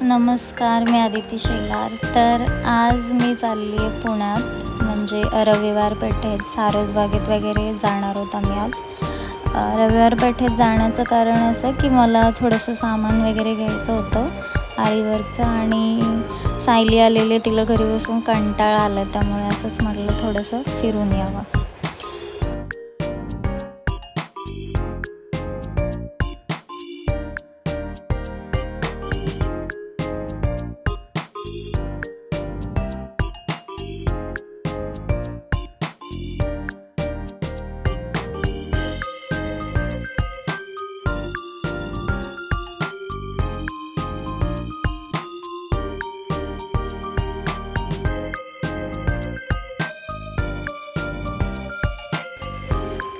नमस्कार, मी आदिती शेलार. तर आज मी चालली आहे पुण्यात, म्हणजे रविवार पेठेत सारसबागेत वगैरे जाणार आहोत आम्ही आज. रविवार पेठेत जाण्याचं कारण असं की मला थोडंसं सामान वगैरे घ्यायचं होतं आरीवर्कचं, आणि सायली आलेले, तिला घरी बसून कंटाळा आला, त्यामुळे असंच म्हटलं थोडंसं फिरून यावं.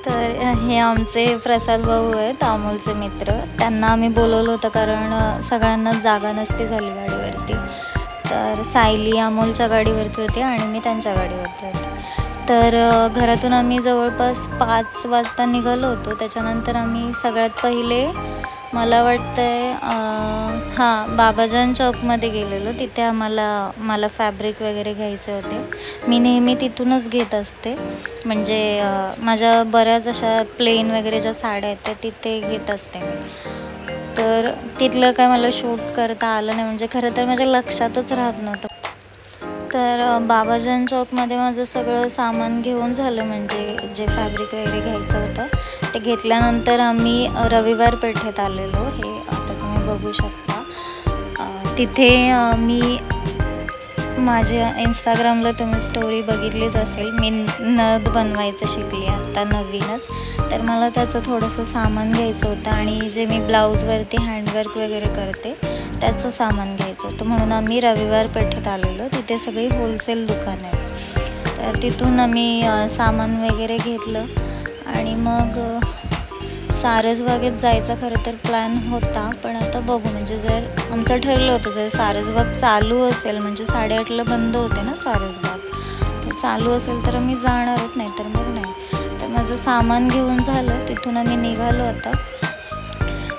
तर हे आमचे प्रसाद भाऊ आहेत, अमोलचे मित्र. त्यांना आम्ही बोलवलं होतं कारण सगळ्यांनाच जागा नसती झाली गाडीवरती. तर सायली अमोलच्या गाडीवरती होती आणि मी त्यांच्या गाडीवरती होते. तर घरातून आम्ही जवळपास 5 वाजता निघालो होतो. त्याच्यानंतर आम्ही सगळ्यात पहिले मला वाटतंय बाबाजान चौकमध्ये गेलेलो. तिथे मला फॅब्रिक वगैरे घ्यायचे होते. मी नेहमी तिथूनच घेत असते, म्हणजे माझ्या बऱ्याच अशा प्लेन वगैरे ज्या साड्या आहेत त्या तिथे घेत असते मी. तर तिथलं काय मला शूट करता आलं नाही, म्हणजे खरं तर माझ्या लक्षातच राहत नव्हतं. तर बाबाजान चौकमध्ये माझं सगळं सामान घेऊन झालं, म्हणजे जे फॅब्रिक वगैरे घ्यायचं होतं ते घेतल्यानंतर आम्ही रविवार पेठेत आलेलो. हे आता तुम्ही बघू शकता. तिथे मी माझ्या इंस्टाग्रामला तुम्ही स्टोरी बघितलीच असेल, मी नग बनवायचं शिकली आत्ता नवीनच. तर मला त्याचं थोडंसं सामान घ्यायचं होतं, आणि जे मी ब्लाऊजवरती हँडवर्क वगैरे करते त्याचं सामान घ्यायचं होतं, म्हणून आम्ही रविवार पेठेत आलेलो. तिथे सगळी होलसेल दुकानं आहेत. तर तिथून आम्ही सामान वगैरे घेतलं आणि मग सारसबागेत जायचा खरं तर प्लॅन होता, पण आता बघू. म्हणजे जर आमचं ठरलं होतं जर सारसबाग चालू असेल, म्हणजे 8:30ला बंद होते ना सारसबाग, तर चालू असेल तर आम्ही जाणारच, नाही तर मग नाही. तर माझं सामान घेऊन झालं, तिथून आम्ही निघालो आता.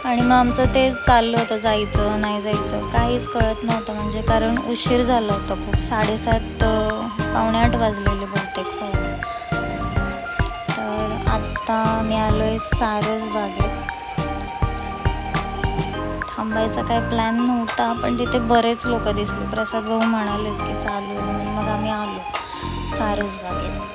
आणि मग आमचं ते चाललं होतं, जायचं नाही जायचं काहीच कळत नव्हतं, म्हणजे कारण उशीर झाला होता खूप. 7:30 पावणे 8 वाजलेले बहुतेक. हो. तर आत्ता मी आलो आहे सारसबागेत. थांबायचा काय प्लॅन नव्हता, पण तिथे बरेच लोक दिसले. प्रसाद भाऊ म्हणालेच की चालू आहे, म्हणून मग आम्ही आलो सारसबागेत.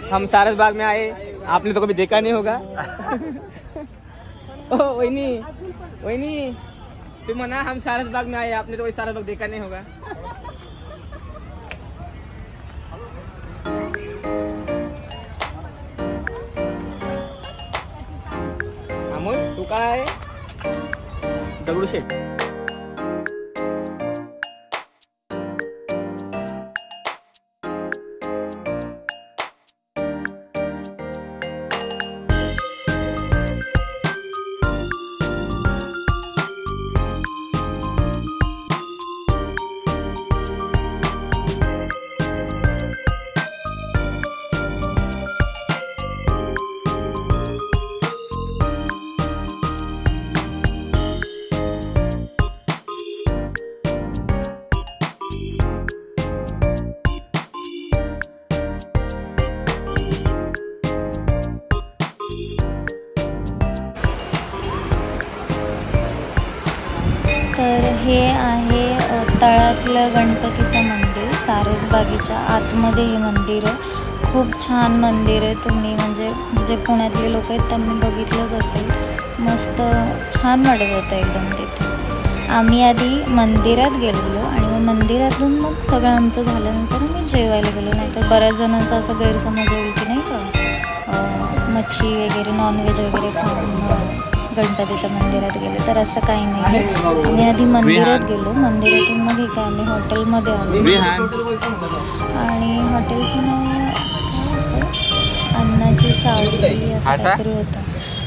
हम सारसबाग में आए, आपने तो कभी देखा नहीं होगा। ओ वहीनी तुम ना, हम सारसबाग में आए, आपने तो कोई सारसबाग देखा नहीं होगा। अमोल तू काय आहे? दगडूशेठ. तर हे आहे तळ्यातलं गणपतीचं मंदिर. सारसबागेच्या आतमध्ये हे मंदिर आहे. खूप छान मंदिर आहे. तुम्ही म्हणजे जे पुण्यातले लोक आहेत त्यांनी बघितलंच असेल. मस्त छान वाटत होतं एकदम तिथे. आम्ही आधी मंदिरात गेलेलो आणि मग मंदिरातून मग सगळं आमचं झाल्यानंतर मी जेवायला गेलो. नाही तर बऱ्याच जणांचा असं गैरसमज होईल की नाही का मच्छी वगैरे नॉनव्हेज वगैरे खाऊन गणपतीच्या मंदिरात गेले, तर असं काही नाही. आम्ही आधी मंदिरात गेलो. मंदिरातून मग इथे आम्ही हॉटेलमध्ये आलो आणि हॉटेलचं नाव काय होतं, अन्नाची चावडी असं काहीतरी होतं.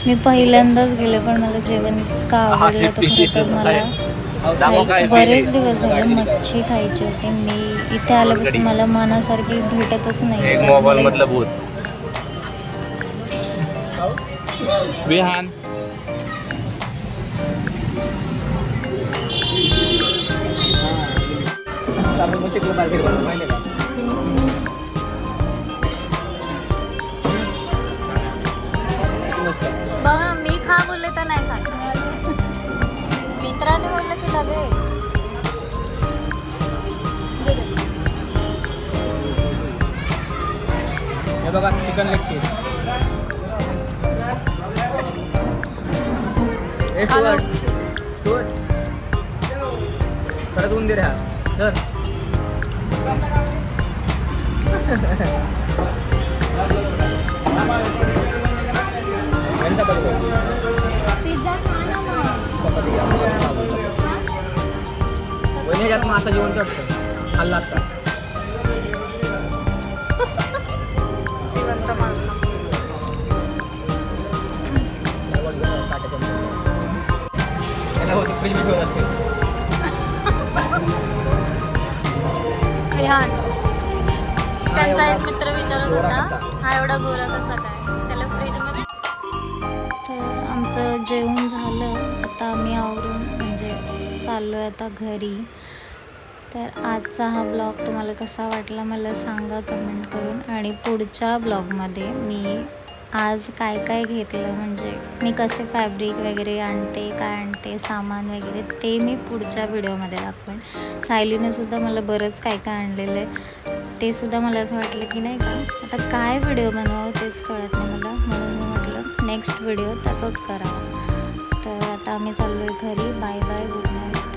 मी पहिल्यांदाच गेले पण मला जेवण इतकं आवडलं. तर खरं तर मला बरेच दिवस झाले मच्छी खायची होती. मी इथे आल्यापासून मला मनासारखी भेटतच नाही. बघा मी खा बोलले तर नाही खात. मित्राने बोललं की लगेच. हे बघा चिकन लेग पीस. परत ऊन दे रे हा सर. यात मासा जिवंत असतं. खाल्ला आता जिवंत मासा. फ्रीज मध्ये असते. त्यांचा एक मित्र विचारत होता हा एवढा गोरा कसा काय त्याला फ्रीजमध्ये. तर आमचं जेवण झालं. आता आम्ही आवरून म्हणजे चाललो आहे आता घरी. तर आजचा हा ब्लॉग तुम्हाला कसा वाटला मला सांगा कमेंट करून. आणि पुढच्या ब्लॉगमध्ये मी आज काय काय घेतलं म्हणजे मी कसे फॅब्रिक वगैरे आणते, काय आणते, सामान वगैरे ते मी पुढच्या व्हिडिओमध्ये दाखवेन. सायलीने सुद्धा मला बरंच काय काय आणलेलं आहे. ते सुद्धा मला असं वाटलं की नाही का आता काय व्हिडिओ बनवावं तेच कळत नाही मला. म्हणून मी म्हटलं नेक्स्ट व्हिडिओ त्याचाच करावा. तर आता आम्ही चाललो आहे घरी. Bye bye, good night.